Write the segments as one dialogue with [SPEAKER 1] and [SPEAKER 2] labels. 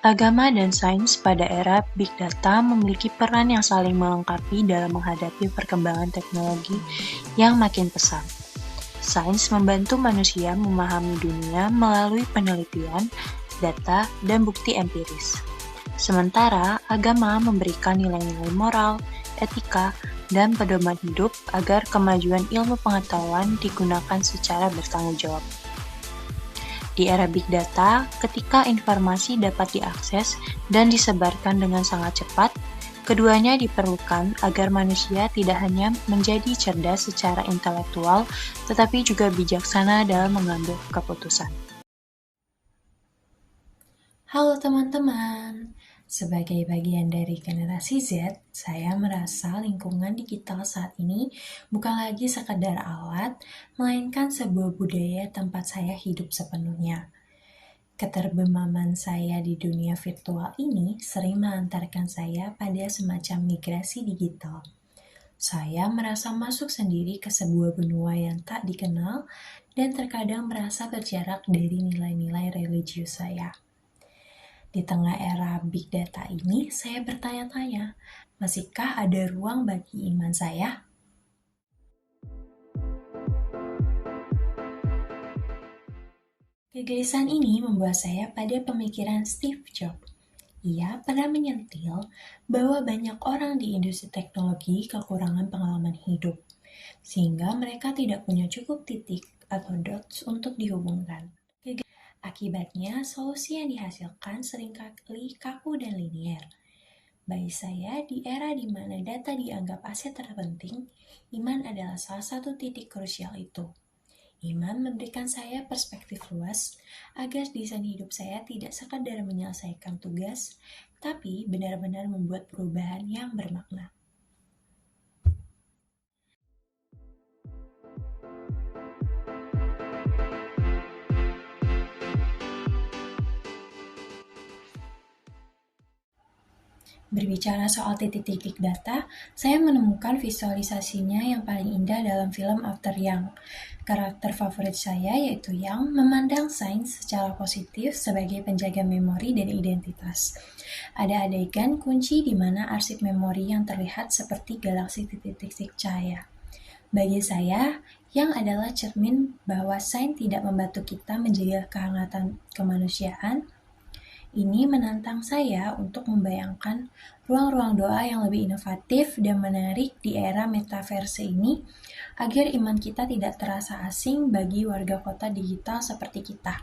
[SPEAKER 1] Agama dan sains pada era Big Data memiliki peran yang saling melengkapi dalam menghadapi perkembangan teknologi yang makin pesat. Sains membantu manusia memahami dunia melalui penelitian, data, dan bukti empiris. Sementara agama memberikan nilai-nilai moral, etika, dan pedoman hidup agar kemajuan ilmu pengetahuan digunakan secara bertanggung jawab. Di era Big Data, ketika informasi dapat diakses dan disebarkan dengan sangat cepat, keduanya diperlukan agar manusia tidak hanya menjadi cerdas secara intelektual, tetapi juga bijaksana dalam mengambil keputusan.
[SPEAKER 2] Halo teman-teman, sebagai bagian dari generasi Z, saya merasa lingkungan digital saat ini bukan lagi sekadar alat, melainkan sebuah budaya tempat saya hidup sepenuhnya. Keterbebaman saya di dunia virtual ini sering mengantarkan saya pada semacam migrasi digital. Saya merasa masuk sendiri ke sebuah benua yang tak dikenal dan terkadang merasa berjarak dari nilai-nilai religius saya. Di tengah era Big Data ini, saya bertanya-tanya, masihkah ada ruang bagi iman saya? Kegelisahan ini membawa saya pada pemikiran Steve Jobs. Ia pernah menyentil bahwa banyak orang di industri teknologi kekurangan pengalaman hidup, sehingga mereka tidak punya cukup titik atau dots untuk dihubungkan. Akibatnya, solusi yang dihasilkan seringkali kaku dan linier. Bagi saya, di era di mana data dianggap aset terpenting, iman adalah salah satu titik krusial itu. Iman memberikan saya perspektif luas agar desain hidup saya tidak sekadar menyelesaikan tugas, tapi benar-benar membuat perubahan yang bermakna. Berbicara soal titik-titik data, saya menemukan visualisasinya yang paling indah dalam film After Yang. Karakter favorit saya yaitu Yang memandang sains secara positif sebagai penjaga memori dan identitas. Ada adegan kunci di mana arsip memori yang terlihat seperti galaksi titik-titik cahaya. Bagi saya, yang adalah cermin bahwa sains tidak membantu kita menjaga kehangatan kemanusiaan. Ini menantang saya untuk membayangkan ruang-ruang doa yang lebih inovatif dan menarik di era metaverse ini agar iman kita tidak terasa asing bagi warga kota digital seperti kita.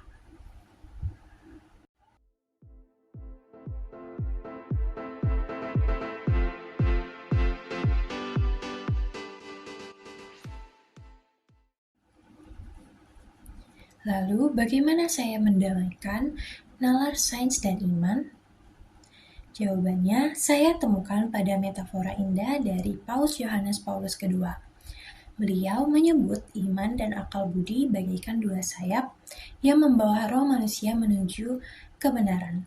[SPEAKER 2] Lalu, bagaimana saya mendamaikan nalar sains dan iman? Jawabannya, saya temukan pada metafora indah dari Paus Yohanes Paulus II. Beliau menyebut iman dan akal budi bagaikan dua sayap yang membawa roh manusia menuju kebenaran.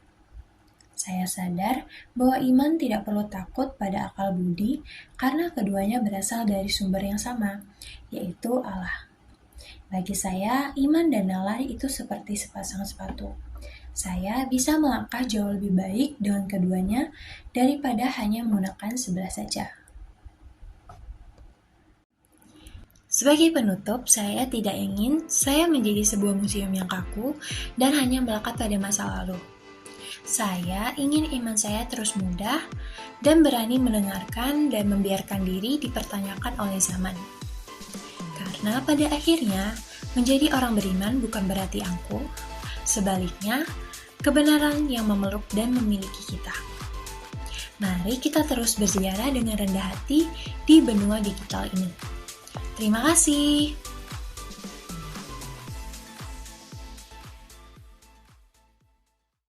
[SPEAKER 2] Saya sadar bahwa iman tidak perlu takut pada akal budi karena keduanya berasal dari sumber yang sama, yaitu Allah. Bagi saya, iman dan nalar itu seperti sepasang sepatu. Saya bisa melangkah jauh lebih baik dengan keduanya daripada hanya menggunakan sebelah saja. Sebagai penutup, saya tidak ingin saya menjadi sebuah museum yang kaku dan hanya melekat pada masa lalu. Saya ingin iman saya terus mudah dan berani mendengarkan dan membiarkan diri dipertanyakan oleh zaman. Karena pada akhirnya, menjadi orang beriman bukan berarti angkuh, sebaliknya, kebenaran yang memeluk dan memiliki kita. Mari kita terus berziarah dengan rendah hati di benua digital ini. Terima kasih.